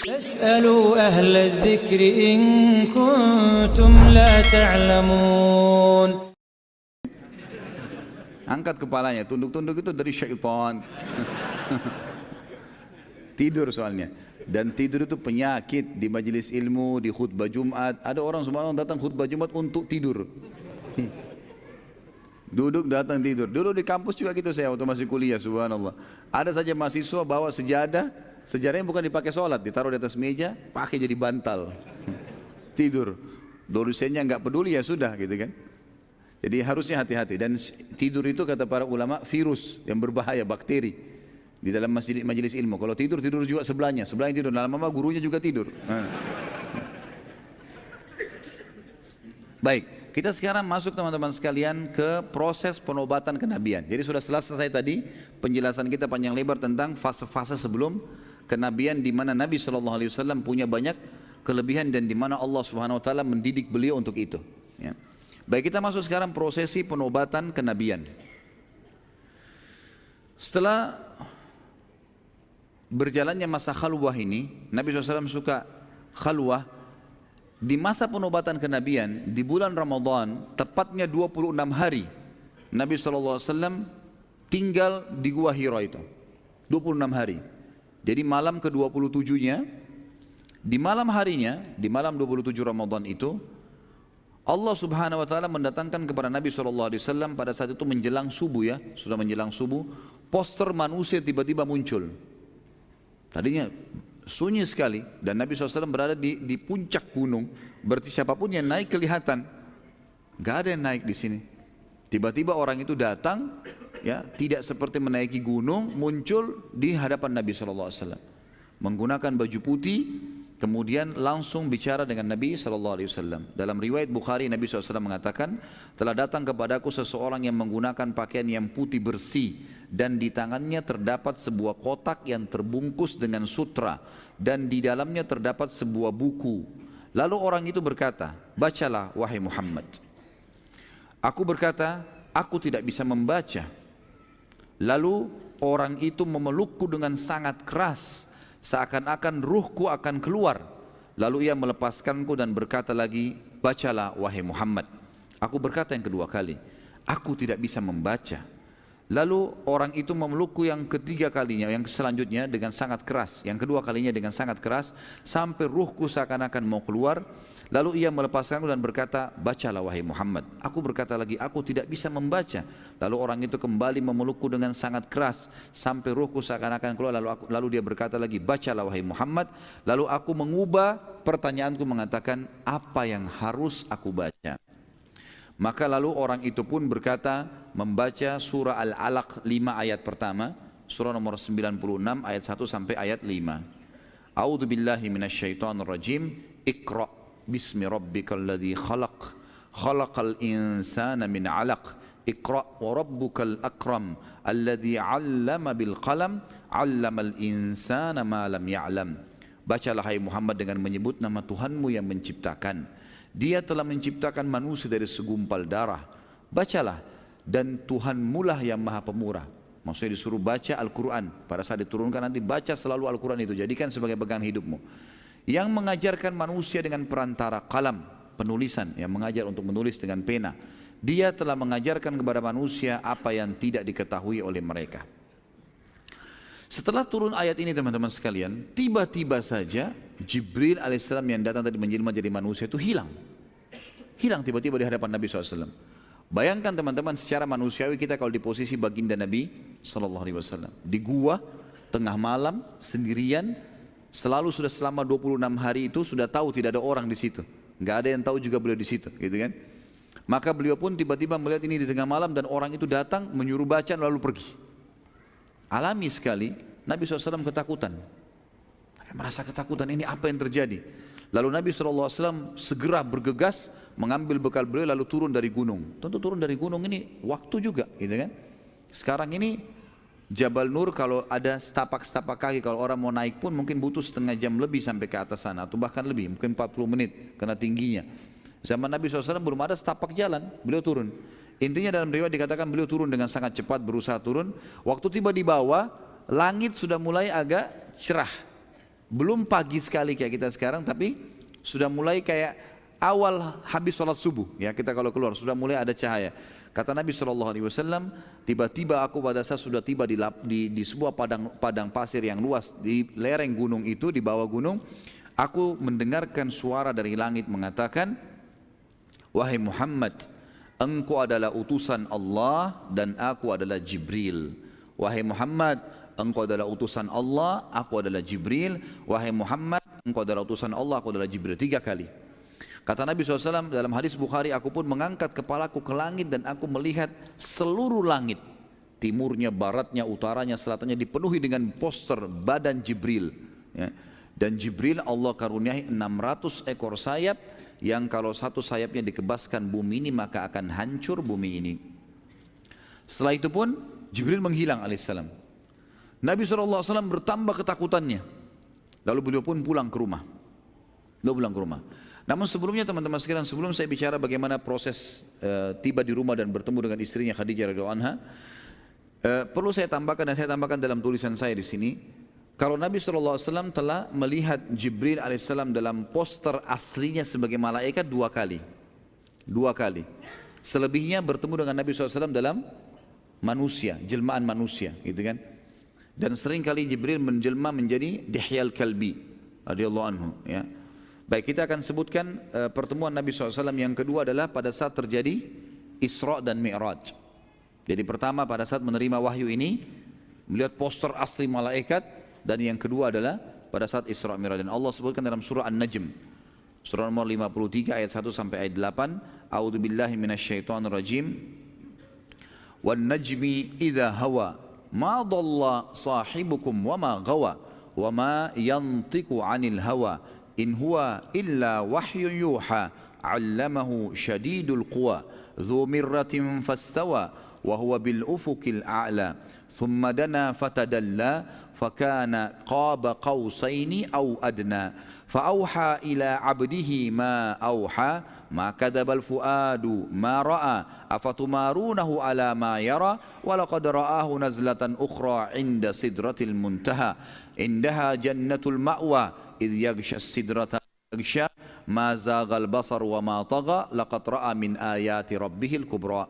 فاسألوا أهل الذكر إن كنتم لا تعلمون. Angkat kepalanya, tunduk-tunduk itu dari syaitan. Tidur soalnya. Dan tidur itu penyakit di majelis ilmu, di khutbah Jumat. Ada orang subhanallah datang khutbah Jumat untuk tidur. Duduk datang tidur. Dulu di kampus juga gitu saya waktu masih kuliah, subhanallah. Ada saja mahasiswa bawa sejadah, sejadahnya bukan dipakai sholat, ditaruh di atas meja, pakai jadi bantal. Tidur. Dosennya nggak peduli ya sudah gitu kan. Jadi harusnya hati-hati. Dan tidur itu kata para ulama virus yang berbahaya, bakteri di dalam majelis ilmu. Kalau tidur, tidur juga sebelahnya tidur, lama-lama gurunya juga tidur. Baik, kita sekarang masuk teman-teman sekalian ke proses penobatan kenabian. Jadi sudah selesai tadi penjelasan kita panjang lebar tentang fase-fase sebelum kenabian di mana Nabi SAW punya banyak kelebihan dan di mana Allah Subhanahu Wa Taala mendidik beliau untuk itu. Ya. Baik, kita masuk sekarang prosesi penobatan kenabian. Setelah berjalannya masa khalwah ini, Nabi SAW suka khalwah. Di masa penobatan kenabian, di bulan Ramadan, tepatnya 26 hari, Nabi SAW tinggal di Gua Hira itu. 26 hari. Jadi malam ke-27-nya, di malam harinya, di malam 27 Ramadan itu, Allah Subhanahu Wa Taala mendatangkan kepada Nabi SAW pada saat itu menjelang subuh ya, sudah menjelang subuh, poster manusia tiba-tiba muncul. Tadinya sunyi sekali dan Nabi SAW berada di puncak gunung, berarti siapapun yang naik kelihatan. Gak ada yang naik di sini. Tiba-tiba orang itu datang, ya tidak seperti menaiki gunung, muncul di hadapan Nabi SAW, menggunakan baju putih. Kemudian langsung bicara dengan Nabi SAW. Dalam riwayat Bukhari, Nabi SAW mengatakan, telah datang kepadaku seseorang yang menggunakan pakaian yang putih bersih, dan di tangannya terdapat sebuah kotak yang terbungkus dengan sutra, dan di dalamnya terdapat sebuah buku. Lalu orang itu berkata, bacalah wahai Muhammad. Aku berkata, aku tidak bisa membaca. Lalu orang itu memelukku dengan sangat keras, seakan-akan ruhku akan keluar. Lalu ia melepaskanku dan berkata lagi, bacalah wahai Muhammad. Aku berkata yang kedua kali, aku tidak bisa membaca. Lalu orang itu memelukku yang ketiga kalinya, yang selanjutnya dengan sangat keras, yang kedua kalinya dengan sangat keras, sampai ruhku seakan-akan mau keluar. Lalu ia melepaskanku dan berkata, bacalah wahai Muhammad. Aku berkata lagi, aku tidak bisa membaca. Lalu orang itu kembali memelukku dengan sangat keras sampai ruhku seakan-akan keluar. Lalu dia berkata lagi, bacalah wahai Muhammad. Lalu aku mengubah pertanyaanku mengatakan, apa yang harus aku baca? Maka lalu orang itu pun berkata, membaca surah Al-Alaq 5 ayat pertama, surah nomor 96 ayat 1 sampai ayat 5. A'udzu billahi minasyaitonir rajim. Iqra bismi rabbikal ladzi khalaq, khalaqal insana min 'alaq, iqra wa rabbukal akram alladzi 'allama bil qalam, 'allamal insana ma lam ya'lam. Bacalah hai Muhammad dengan menyebut nama Tuhanmu yang menciptakan. Dia telah menciptakan manusia dari segumpal darah. Bacalah, dan Tuhanmu lah yang maha pemurah. Maksudnya disuruh baca Al-Quran. Pada saat diturunkan nanti baca selalu Al-Quran itu, jadikan sebagai pegangan hidupmu. Yang mengajarkan manusia dengan perantara kalam, penulisan, yang mengajar untuk menulis dengan pena. Dia telah mengajarkan kepada manusia apa yang tidak diketahui oleh mereka. Setelah turun ayat ini teman-teman sekalian, tiba-tiba saja Jibril alaihissalam yang datang tadi menjelma jadi manusia itu hilang. Hilang tiba-tiba di hadapan Nabi SAW. Bayangkan teman-teman, secara manusiawi kita kalau di posisi baginda Nabi SAW. Di gua, tengah malam, sendirian, selalu sudah selama 26 hari itu sudah tahu tidak ada orang di situ. Nggak ada yang tahu juga beliau di situ, gitu kan? Maka beliau pun tiba-tiba melihat ini di tengah malam dan orang itu datang menyuruh baca lalu pergi. Alami sekali, Nabi SAW ketakutan. Merasa ketakutan, ini apa yang terjadi? Lalu Nabi SAW segera bergegas mengambil bekal beliau lalu turun dari gunung. Tentu turun dari gunung ini waktu juga, gitu kan? Sekarang ini Jabal Nur kalau ada setapak-setapak kaki, kalau orang mau naik pun mungkin butuh setengah jam lebih sampai ke atas sana, atau bahkan lebih, mungkin 40 menit karena tingginya. Zaman Nabi SAW belum ada setapak jalan, beliau turun. Intinya dalam riwayat dikatakan beliau turun dengan sangat cepat, berusaha turun. Waktu tiba di bawah, langit sudah mulai agak cerah. belum pagi sekali kayak kita sekarang, tapi sudah mulai kayak awal habis sholat subuh. Ya, kita kalau keluar sudah mulai ada cahaya. Kata Nabi SAW, tiba-tiba aku pada saat sudah tiba di sebuah padang pasir yang luas di lereng gunung itu, di bawah gunung, aku mendengarkan suara dari langit mengatakan, wahai Muhammad, engkau adalah utusan Allah dan aku adalah Jibril. Wahai Muhammad, engkau adalah utusan Allah, aku adalah Jibril. Wahai Muhammad, engkau adalah utusan Allah, aku adalah Jibril. 3 kali. Kata Nabi SAW dalam hadis Bukhari, aku pun mengangkat kepalaku ke langit dan aku melihat seluruh langit, timurnya, baratnya, utaranya, selatannya dipenuhi dengan poster badan Jibril. Ya. Dan Jibril Allah karuniai 600 ekor sayap, yang kalau satu sayapnya dikebaskan bumi ini maka akan hancur bumi ini. Setelah itu pun Jibril menghilang alaihissalam. Nabi SAW bertambah ketakutannya. Lalu beliau pun pulang ke rumah. Namun sebelumnya teman-teman sekalian, sebelum saya bicara bagaimana proses tiba di rumah dan bertemu dengan istrinya Khadijah radhiyallahu anha, perlu saya tambahkan, dan saya tambahkan dalam tulisan saya di sini, kalau Nabi SAW telah melihat Jibril alaihissalam dalam poster aslinya sebagai malaikat 2 kali. 2 kali. Selebihnya bertemu dengan Nabi SAW dalam manusia, jelmaan manusia, gitu kan. Dan sering kali Jibril menjelma menjadi Dihyal Kalbi radhiyallahu anhu, ya. Baik, kita akan sebutkan pertemuan Nabi SAW yang kedua adalah pada saat terjadi Isra dan Mi'raj. Jadi pertama pada saat menerima wahyu ini, melihat poster asli malaikat, dan yang kedua adalah pada saat Isra Mi'raj. Dan Allah sebutkan dalam surah An-Najm, surah nomor 53 ayat 1 sampai ayat 8, A'udzu billahi minasyaitonir rajim. Wan najmi idza hawa ma dhalla sahibukum wa ma ghawa wa ma yantiqu 'anil hawa in huwa illa wahyun yuha 'allamahu syadidul quwa dzu mirratin fastawa wa huwa bil ufuqil a'la thumma dana fatadalla fakana qaba qausaini aw adna fa'auha ila 'abdihi ma auha ma kadzabal fuadu ma ra'a afatumarunahu ala ma yara wa laqad ra'ahu nazlatan ukhra 'inda sidratil muntaha indaha jannatul ma'wa idh yaghsha sidrata yaghsha ma zaghal basar wa ma tagha laqad ra'a min ayati rabbihil kubra.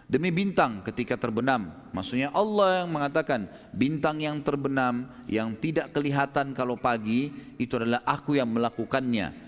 Demi bintang ketika terbenam, maksudnya Allah yang mengatakan bintang yang terbenam yang tidak kelihatan kalau pagi itu adalah aku yang melakukannya.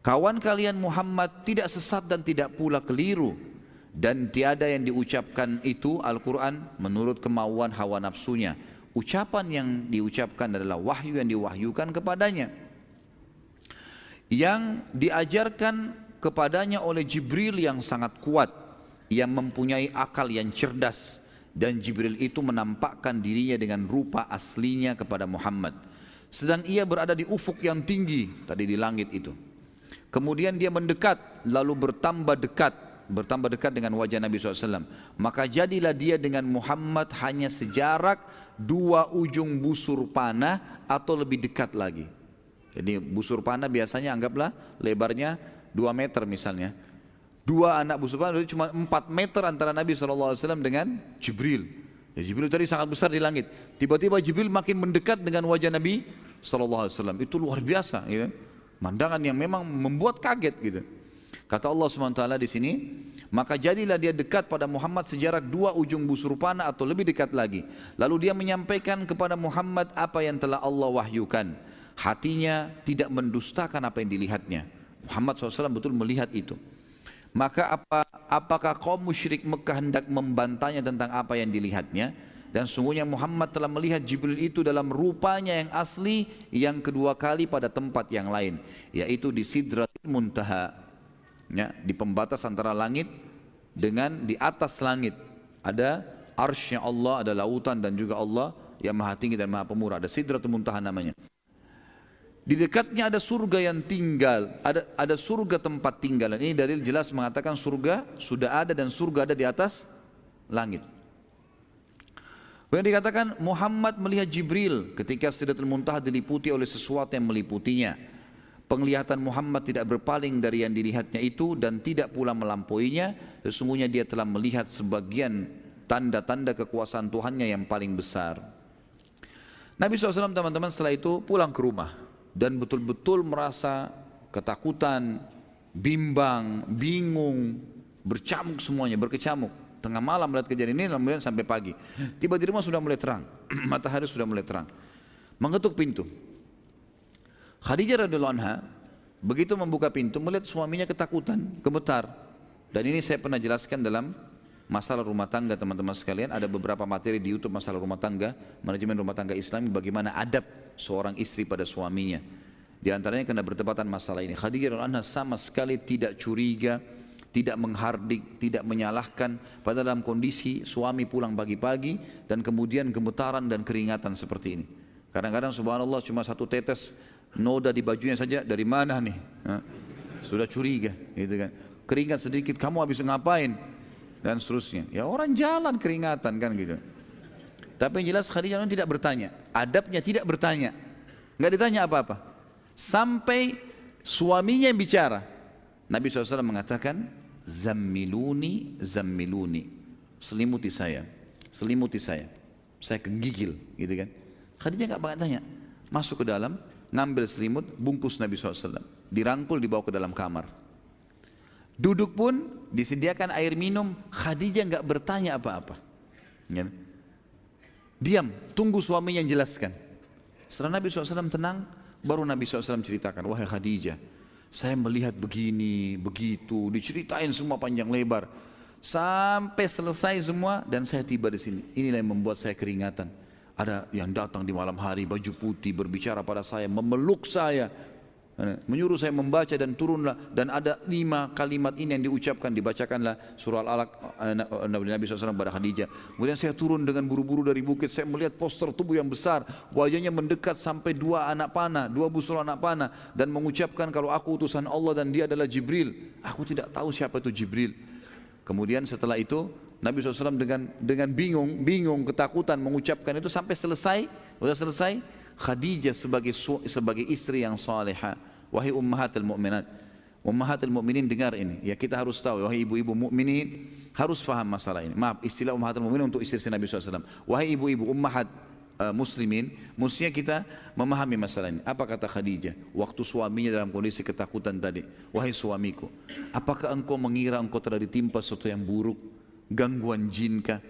Kawan kalian Muhammad tidak sesat dan tidak pula keliru, dan tiada yang diucapkan itu Al-Quran menurut kemauan hawa nafsunya. Ucapan yang diucapkan adalah wahyu yang diwahyukan kepadanya, yang diajarkan kepadanya oleh Jibril yang sangat kuat, yang mempunyai akal yang cerdas. Dan Jibril itu menampakkan dirinya dengan rupa aslinya kepada Muhammad, sedang ia berada di ufuk yang tinggi tadi di langit itu. Kemudian dia mendekat, lalu bertambah dekat dengan wajah Nabi SAW. Maka jadilah dia dengan Muhammad hanya sejarak 2 ujung busur panah atau lebih dekat lagi. Jadi busur panah biasanya anggaplah lebarnya 2 meter misalnya. 2 anak busur panah itu cuma 4 meter antara Nabi SAW dengan Jibril. Ya, Jibril tadi sangat besar di langit. Tiba-tiba Jibril makin mendekat dengan wajah Nabi SAW. Itu luar biasa, gitu. Mandangan yang memang membuat kaget, gitu. Kata Allah SWT di sini, maka jadilah dia dekat pada Muhammad sejarak 2 ujung busur panah atau lebih dekat lagi. Lalu dia menyampaikan kepada Muhammad apa yang telah Allah wahyukan. Hatinya tidak mendustakan apa yang dilihatnya. Muhammad SAW betul melihat itu. Maka apakah kaum musyrik Mekah hendak membantahnya tentang apa yang dilihatnya? Dan sungguhnya Muhammad telah melihat Jibril itu dalam rupanya yang asli yang kedua kali pada tempat yang lain, yaitu di Sidratil Muntaha, ya, di pembatas antara langit dengan di atas langit ada arsy-Nya Allah, ada lautan, dan juga Allah yang maha tinggi dan maha pemurah. Ada Sidratul Muntaha namanya. Di dekatnya ada surga yang tinggal, ada surga tempat tinggal. Ini dalil jelas mengatakan surga sudah ada dan surga ada di atas langit. Yang dikatakan Muhammad melihat Jibril ketika Sidratul Muntaha diliputi oleh sesuatu yang meliputinya. Penglihatan Muhammad tidak berpaling dari yang dilihatnya itu dan tidak pula melampauinya. Sesungguhnya dia telah melihat sebagian tanda-tanda kekuasaan Tuhannya yang paling besar. Nabi SAW teman-teman setelah itu pulang ke rumah dan betul-betul merasa ketakutan, bimbang, bingung, bercamuk semuanya, berkecamuk. Tengah malam melihat kejadian ini, kemudian sampai pagi. Tiba di rumah sudah mulai terang, matahari sudah mulai terang. Mengetuk pintu. Khadijah radhiyallahu anha begitu membuka pintu melihat suaminya ketakutan, gemetar. Dan ini saya pernah jelaskan dalam masalah rumah tangga teman-teman sekalian. Ada beberapa materi di YouTube masalah rumah tangga, manajemen rumah tangga Islami, bagaimana adab seorang istri pada suaminya. Di antaranya karena bertepatan masalah ini. Khadijah radhiyallahu anha sama sekali tidak curiga, tidak menghardik, tidak menyalahkan pada dalam kondisi suami pulang pagi-pagi dan kemudian gemetaran dan keringatan seperti ini. Kadang-kadang subhanallah cuma satu tetes noda di bajunya saja, dari mana nih? Sudah curiga, gitu kan. Keringat sedikit, kamu habis ngapain? Dan seterusnya. Ya orang jalan keringatan kan gitu. Tapi yang jelas Khadijah tidak bertanya, adabnya tidak bertanya, nggak ditanya apa-apa. Sampai suaminya yang bicara, Nabi SAW mengatakan, zammiluni, zammiluni, selimuti saya, saya kegigil, gitu kan. Khadijah nggak banyak tanya, masuk ke dalam, ngambil selimut, bungkus Nabi SAW, dirangkul dibawa ke dalam kamar. Duduk pun disediakan air minum, Khadijah nggak bertanya apa-apa. Ya. Diam, tunggu suaminya yang jelaskan. Setelah Nabi SAW tenang, baru Nabi SAW ceritakan, wahai Khadijah, saya melihat begini, begitu, diceritain semua panjang lebar. Sampai selesai semua dan saya tiba di sini. Inilah yang membuat saya keringatan. Ada yang datang di malam hari baju putih berbicara pada saya, memeluk saya, menyuruh saya membaca dan turunlah, dan ada 5 kalimat ini yang diucapkan, dibacakanlah surah Al-Alaq Nabi SAW kepada Khadijah. Kemudian saya turun dengan buru-buru dari bukit, saya melihat poster tubuh yang besar, wajahnya mendekat sampai 2 anak panah, 2 busur anak panah, dan mengucapkan kalau aku utusan Allah dan dia adalah Jibril. Aku tidak tahu siapa itu Jibril. Kemudian setelah itu Nabi SAW dengan bingung, ketakutan mengucapkan itu sampai selesai. Sudah selesai, Khadijah sebagai istri yang salihah, wahai ummahatul mu'minat, ummahatul mu'minin dengar ini, ya kita harus tahu, wahai ibu-ibu mukminin harus faham masalah ini. Maaf, istilah ummahatul mu'minin untuk istri Nabi SAW. Wahai ibu-ibu ummahat muslimin, mestinya kita memahami masalah ini. Apa kata Khadijah waktu suaminya dalam kondisi ketakutan tadi? Wahai suamiku, apakah engkau mengira engkau telah ditimpa sesuatu yang buruk, gangguan jin kah?